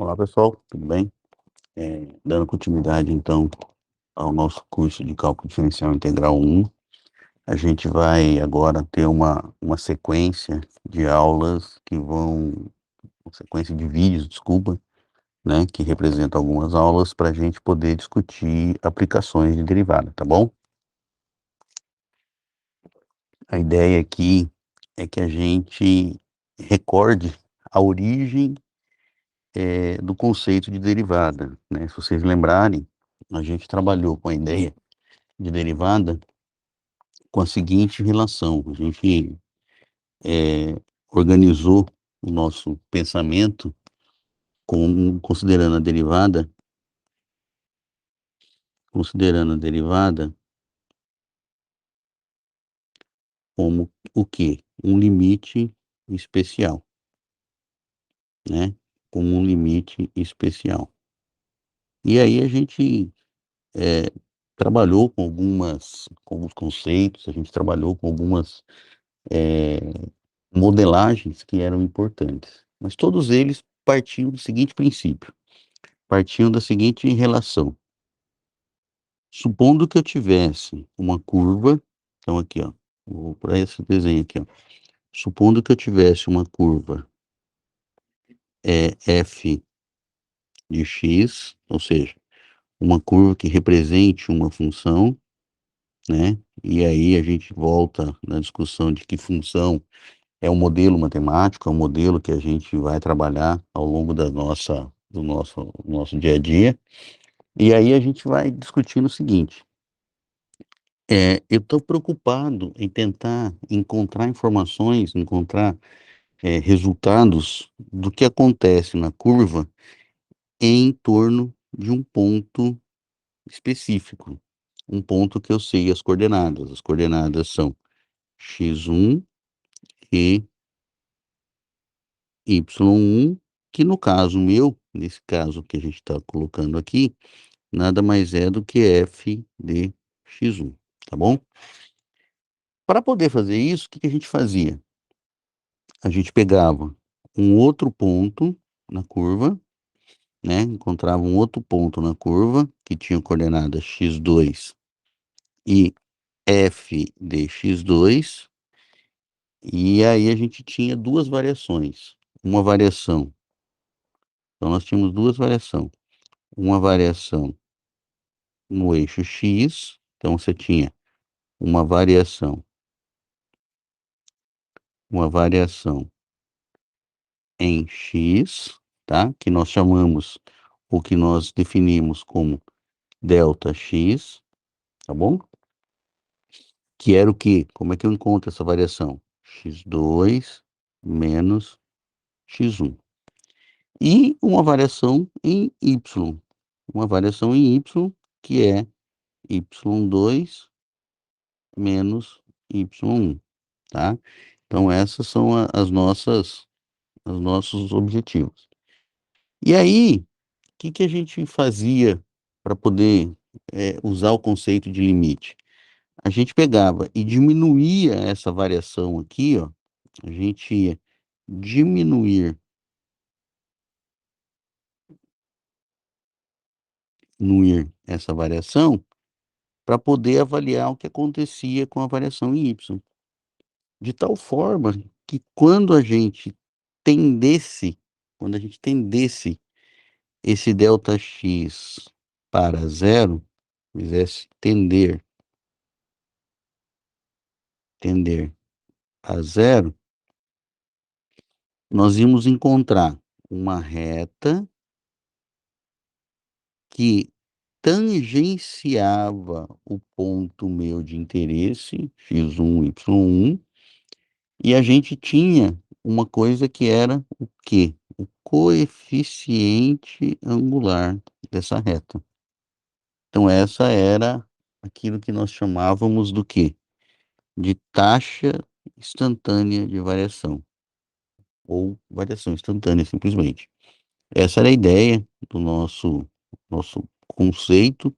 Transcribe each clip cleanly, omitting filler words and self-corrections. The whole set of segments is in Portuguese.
Olá pessoal, tudo bem? Dando continuidade então ao nosso curso de Cálculo Diferencial Integral 1, a gente vai agora ter uma sequência de aulas uma sequência de vídeos, desculpa, né, que representa algumas aulas para a gente poder discutir aplicações de derivada, tá bom? A ideia aqui é que a gente recorde a origem do conceito de derivada, né? Se vocês lembrarem, a gente trabalhou com a ideia de derivada com a seguinte relação: a gente organizou o nosso pensamento considerando a derivada como o quê? Um limite especial, né? Como um limite especial. E aí a gente eh, trabalhou com alguns conceitos, a gente trabalhou com algumas eh, modelagens que eram importantes, mas todos eles partiam do seguinte princípio, partiam da seguinte relação: supondo que eu tivesse uma curva, então aqui ó, vou para esse desenho aqui ó, supondo que eu tivesse uma curva f de x, ou seja, uma curva que represente uma função, né? E aí a gente volta na discussão de que função é um modelo matemático, é um modelo que a gente vai trabalhar ao longo do nosso dia a dia. E aí a gente vai discutindo o seguinte: eu estou preocupado em tentar encontrar informações, encontrar resultados do que acontece na curva em torno de um ponto específico, um ponto que eu sei as coordenadas. As coordenadas são x1 e y1, que no caso meu, nesse caso que a gente está colocando aqui, nada mais é do que f de x1, tá bom? Para poder fazer isso, o que que a gente fazia? A gente pegava um outro ponto na curva, né? Encontrava um outro ponto na curva que tinha coordenadas x2 e f de x2, e aí a gente tinha duas variações. Uma variação, então nós tínhamos duas variações. Uma variação no eixo x, então você tinha uma variação, uma variação em x, tá? Que nós chamamos, o que nós definimos como delta x, tá bom? Que era o quê? Como é que eu encontro essa variação? x2 menos x1. E uma variação em y, uma variação em y, que é y2 menos y1, tá? Então essas são as nossas os nossos objetivos. E aí, o que que a gente fazia para poder usar o conceito de limite? A gente pegava e diminuía essa variação aqui, ó, a gente ia diminuir diminuir essa variação para poder avaliar o que acontecia com a variação em y. De tal forma que quando a gente tendesse esse delta x para zero, fizesse tender a zero, nós íamos encontrar uma reta que tangenciava o ponto meu de interesse, x1, y1, e a gente tinha uma coisa que era o quê? O coeficiente angular dessa reta. Então essa era aquilo que nós chamávamos do quê? De taxa instantânea de variação, ou variação instantânea simplesmente. Essa era a ideia do nosso conceito,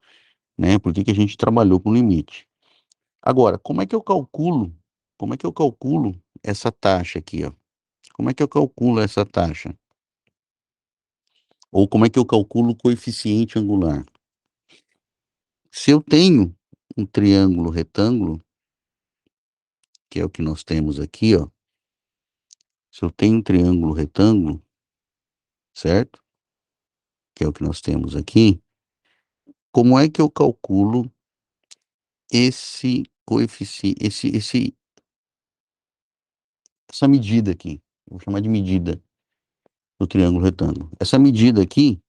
né, por que que a gente trabalhou com limite. Agora, como é que eu calculo essa taxa aqui, ó? Como é que eu calculo essa taxa? Ou como é que eu calculo o coeficiente angular? Se eu tenho um triângulo retângulo, que é o que nós temos aqui, ó. Se eu tenho um triângulo retângulo, certo? Que é o que nós temos aqui, como é que eu calculo esse coeficiente, essa medida aqui? Eu vou chamar de medida do triângulo retângulo. Essa medida aqui,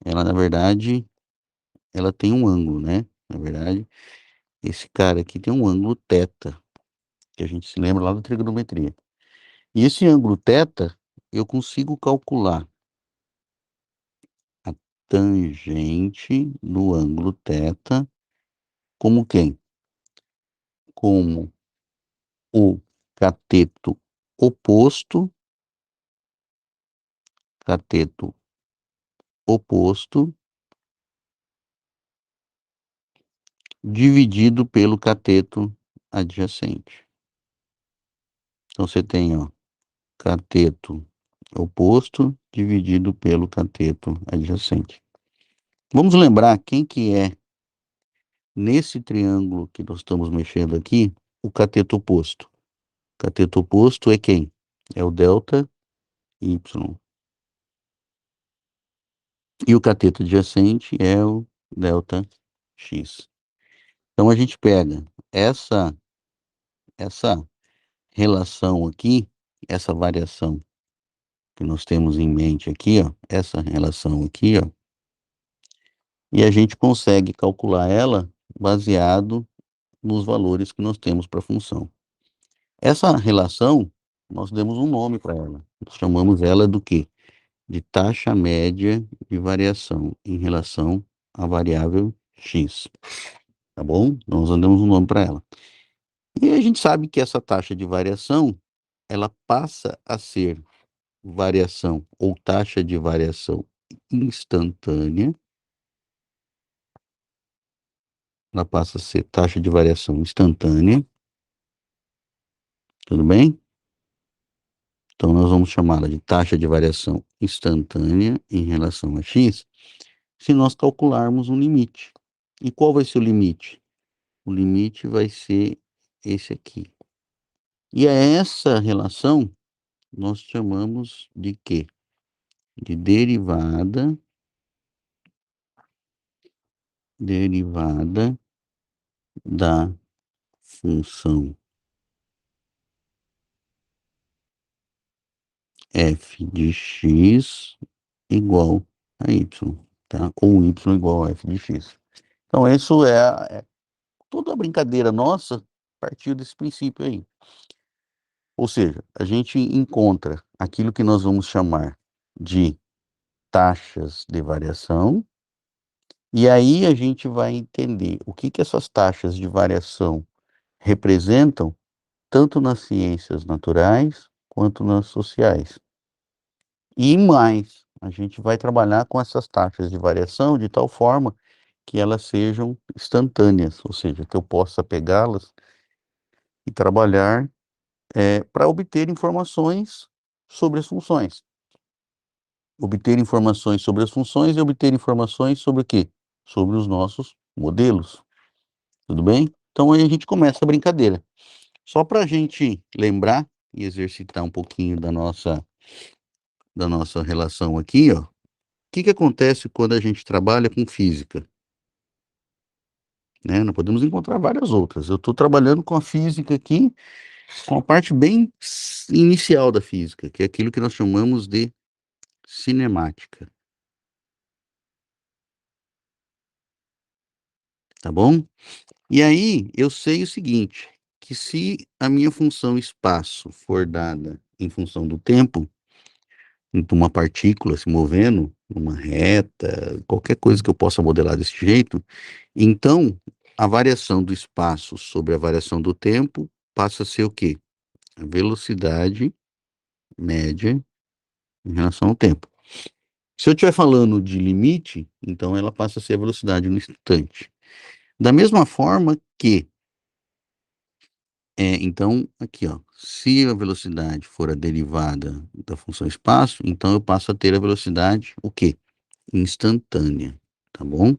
ela na verdade, ela tem um ângulo, né? Na verdade, esse cara aqui tem um ângulo θ, que a gente se lembra lá da trigonometria. E esse ângulo θ, eu consigo calcular a tangente do ângulo θ como quem? Como o cateto oposto, cateto oposto, dividido pelo cateto adjacente. Então você tem, ó, cateto oposto dividido pelo cateto adjacente. Vamos lembrar quem que é, nesse triângulo que nós estamos mexendo aqui, o cateto oposto. O cateto oposto é quem? É o delta y. E o cateto adjacente é o delta x. Então a gente pega essa relação aqui, essa variação que nós temos em mente aqui, ó, essa relação aqui, ó, e a gente consegue calcular ela baseado nos valores que nós temos para a função. Essa relação, nós demos um nome para ela. Nós chamamos ela do quê? De taxa média de variação em relação à variável x, tá bom? Nós damos um nome para ela. E a gente sabe que essa taxa de variação, ela passa a ser variação ou taxa de variação instantânea. Ela passa a ser taxa de variação instantânea. Tudo bem? Então, nós vamos chamá-la de taxa de variação instantânea em relação a x, se nós calcularmos um limite. E qual vai ser o limite? O limite vai ser esse aqui. E a essa relação nós chamamos de quê? De derivada da função f de x igual a y, tá? Ou y igual a f de x. Então, isso é toda a brincadeira nossa partiu desse princípio aí. Ou seja, a gente encontra aquilo que nós vamos chamar de taxas de variação, e aí a gente vai entender o que essas taxas de variação representam, tanto nas ciências naturais quanto nas sociais. E mais, a gente vai trabalhar com essas taxas de variação de tal forma que elas sejam instantâneas, ou seja, que eu possa pegá-las e trabalhar para obter informações sobre as funções. Obter informações sobre as funções e obter informações sobre o quê? Sobre os nossos modelos. Tudo bem? Então aí a gente começa a brincadeira. Só para a gente lembrar e exercitar um pouquinho da nossa relação aqui, ó. O que acontece quando a gente trabalha com física? Né? Nós podemos encontrar várias outras. Eu estou trabalhando com a física aqui, com a parte bem inicial da física, que é aquilo que nós chamamos de cinemática. Tá bom? E aí eu sei o seguinte, que se a minha função espaço for dada em função do tempo, uma partícula se movendo, uma reta, qualquer coisa que eu possa modelar desse jeito, então a variação do espaço sobre a variação do tempo passa a ser o quê? A velocidade média em relação ao tempo. Se eu estiver falando de limite, então ela passa a ser a velocidade no instante. Da mesma forma que, então, aqui, ó, se a velocidade for a derivada da função espaço, então eu passo a ter a velocidade, o quê? Instantânea, tá bom?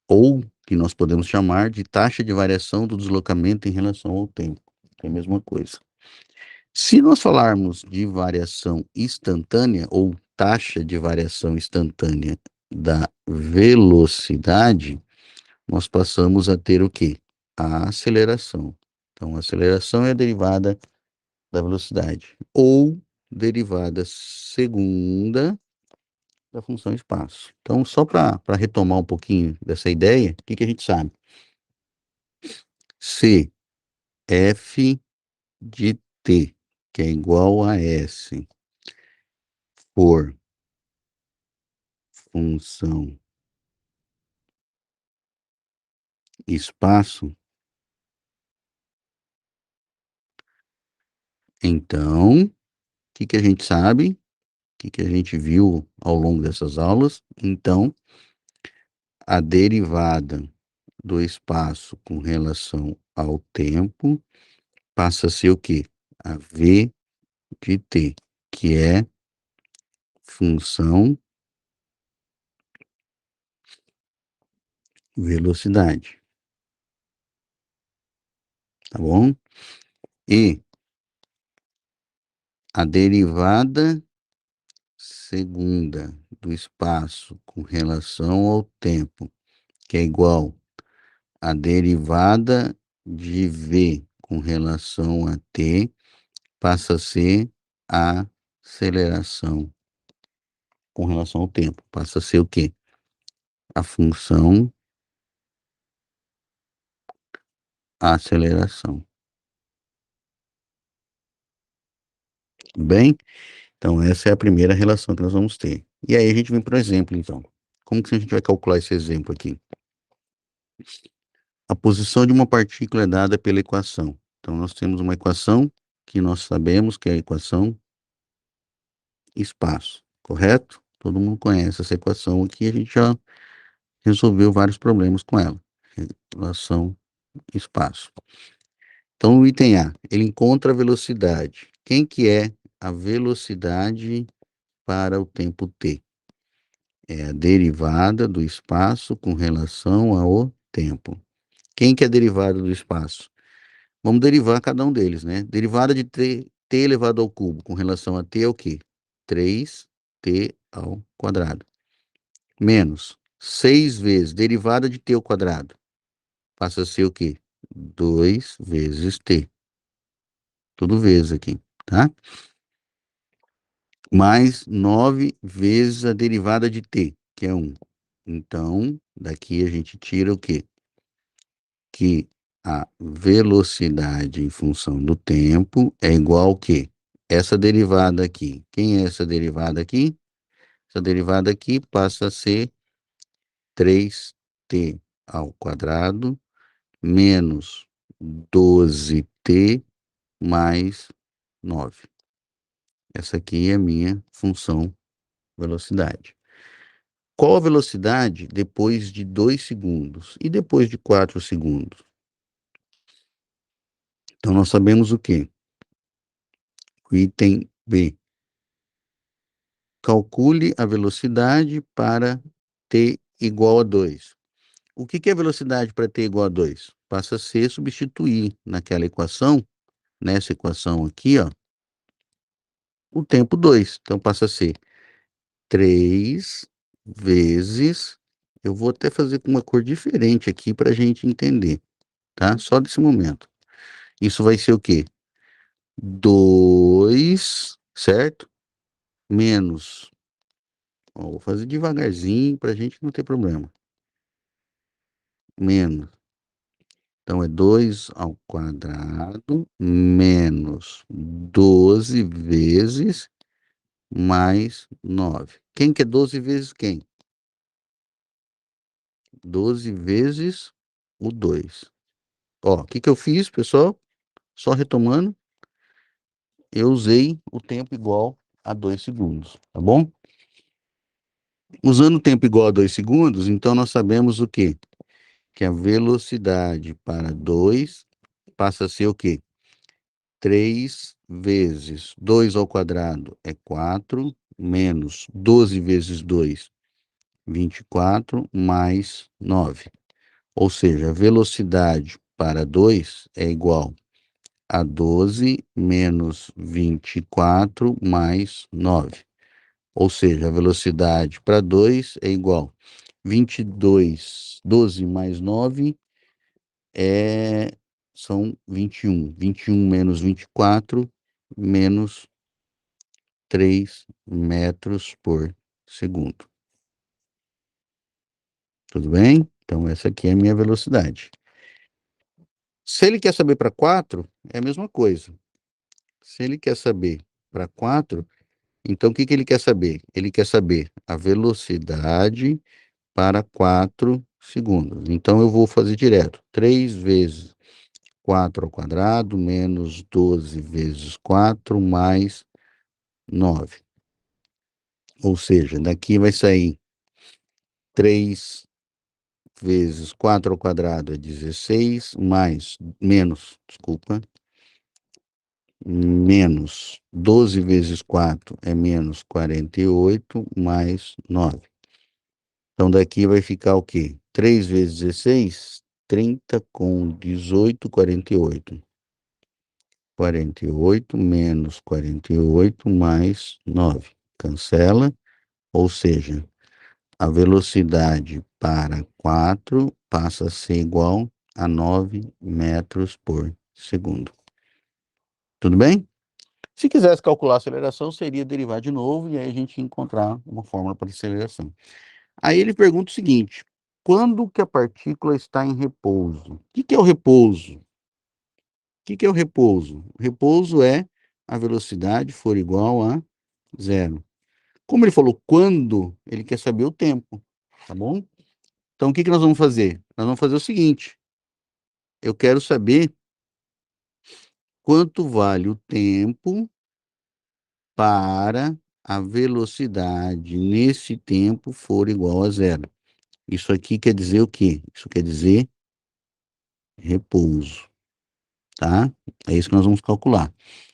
Ou que nós podemos chamar de taxa de variação do deslocamento em relação ao tempo, é a mesma coisa. Se nós falarmos de variação instantânea ou taxa de variação instantânea da velocidade, nós passamos a ter o quê? A aceleração. Então, a aceleração é a derivada da velocidade, ou derivada segunda da função espaço. Então, só para retomar um pouquinho dessa ideia, o que a gente sabe? Se f de t, que é igual a s, for função espaço, então, o que a gente sabe? O que a gente viu ao longo dessas aulas? Então, a derivada do espaço com relação ao tempo passa a ser o quê? A v de t, que é função velocidade, tá bom? E a derivada segunda do espaço com relação ao tempo, que é igual à derivada de v com relação a t, passa a ser a aceleração com relação ao tempo. Passa a ser o quê? A função aceleração. Bem, então essa é a primeira relação que nós vamos ter. E aí a gente vem para o exemplo, então. Como que a gente vai calcular esse exemplo aqui? A posição de uma partícula é dada pela equação. Então nós temos uma equação que nós sabemos que é a equação espaço, correto? Todo mundo conhece essa equação aqui, a gente já resolveu vários problemas com ela. Relação espaço. Então, o item A, ele encontra a velocidade. Quem que é a velocidade para o tempo t? É a derivada do espaço com relação ao tempo. Quem que é a derivada do espaço? Vamos derivar cada um deles, né? Derivada de t elevado ao cubo com relação a t é o quê? 3t ao quadrado. Menos 6 vezes derivada de t ao quadrado. Passa a ser o quê? 2 vezes t. Tudo vezes aqui, tá? Mais 9 vezes a derivada de t, que é 1. Então, daqui a gente tira o quê? Que a velocidade em função do tempo é igual ao quê? Essa derivada aqui. Quem é essa derivada aqui? Essa derivada aqui passa a ser 3t ao quadrado menos 12t mais 9. Essa aqui é a minha função velocidade. Qual a velocidade depois de 2 segundos? E depois de 4 segundos? Então, nós sabemos o quê? O item B. Calcule a velocidade para t igual a 2. O que é a velocidade para t igual a 2? Passa a ser substituir naquela equação, nessa equação aqui, ó, o tempo 2. Então, passa a ser 3 vezes. Eu vou até fazer com uma cor diferente aqui para a gente entender, tá? Só desse momento. Isso vai ser o quê? 2, certo? Menos. Ó, vou fazer devagarzinho para a gente não ter problema. Menos. Então, é 2 ao quadrado menos 12 vezes mais 9. Quem que é 12 vezes quem? 12 vezes o 2. Ó, o que que eu fiz, pessoal? Só retomando, eu usei o tempo igual a 2 segundos, tá bom? Usando o tempo igual a 2 segundos, então nós sabemos o quê? Que a velocidade para 2 passa a ser o quê? 3 vezes 2 ao quadrado é 4, menos 12 vezes 2, 24, mais 9. Ou seja, a velocidade para 2 é igual a 12 menos 24 mais 9. Ou seja, a velocidade para 2 é igual a 22, 12 mais 9 são 21. 21 menos 24 menos 3 metros por segundo. Tudo bem? Então, essa aqui é a minha velocidade. Se ele quer saber para 4, é a mesma coisa. Se ele quer saber para 4, então o que ele quer saber? Ele quer saber a velocidade para 4 segundos. Então, eu vou fazer direto. 3 vezes 4 ao quadrado, menos 12 vezes 4, mais 9. Ou seja, daqui vai sair 3 vezes 4 ao quadrado é 16, menos 12 vezes 4 é menos 48, mais 9. Então, daqui vai ficar o quê? 3 vezes 16, 30 com 18, 48. 48 menos 48 mais 9. Cancela, ou seja, a velocidade para 4 passa a ser igual a 9 metros por segundo. Tudo bem? Se quisesse calcular a aceleração, seria derivar de novo e aí a gente ia encontrar uma fórmula para aceleração. Aí ele pergunta o seguinte: quando que a partícula está em repouso? O que é o repouso? O que é o repouso? O repouso é a velocidade for igual a zero. Como ele falou quando, ele quer saber o tempo, tá bom? Então, o que nós vamos fazer? Nós vamos fazer o seguinte: eu quero saber quanto vale o tempo para a velocidade nesse tempo for igual a zero. Isso aqui quer dizer o quê? Isso quer dizer repouso, tá? É isso que nós vamos calcular.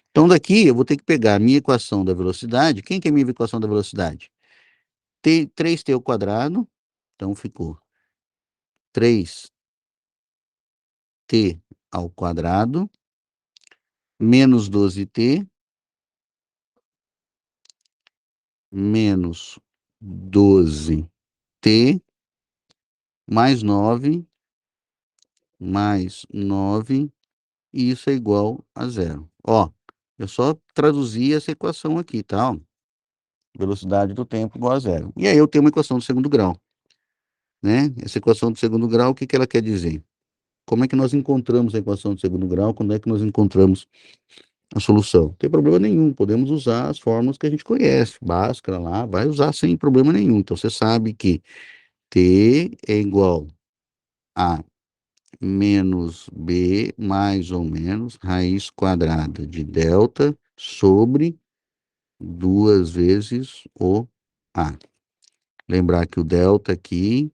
Então, daqui eu vou ter que pegar a minha equação da velocidade. Quem que é a minha equação da velocidade? 3t ao quadrado, então ficou 3t ao quadrado, menos 12t, menos 12t, mais 9, e isso é igual a zero. Ó, eu só traduzi essa equação aqui, tá? Ó, velocidade do tempo igual a zero. E aí eu tenho uma equação do segundo grau, né? Essa equação do segundo grau, o que ela quer dizer? Como é que nós encontramos a equação do segundo grau? Quando é que nós encontramos a solução? Não tem problema nenhum, podemos usar as fórmulas que a gente conhece, Bhaskara lá, vai usar sem problema nenhum. Então, você sabe que T é igual a menos B mais ou menos raiz quadrada de delta sobre 2 vezes o A. Lembrar que o delta aqui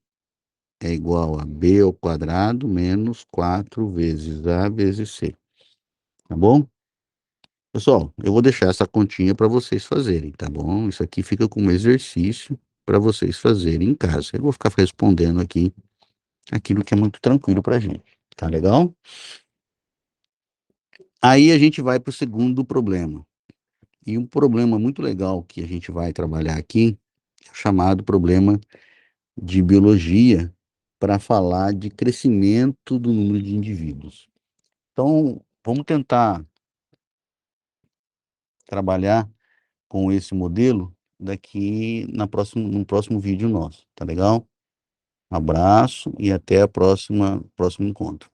é igual a B ao quadrado menos 4 vezes A vezes C. Tá bom? Pessoal, eu vou deixar essa continha para vocês fazerem, tá bom? Isso aqui fica como exercício para vocês fazerem em casa. Eu vou ficar respondendo aqui aquilo que é muito tranquilo para gente. Tá legal? Aí a gente vai para o segundo problema. E um problema muito legal que a gente vai trabalhar aqui é o chamado problema de biologia para falar de crescimento do número de indivíduos. Então, vamos tentar trabalhar com esse modelo daqui no próximo vídeo nosso, tá legal? Um abraço e até próximo encontro.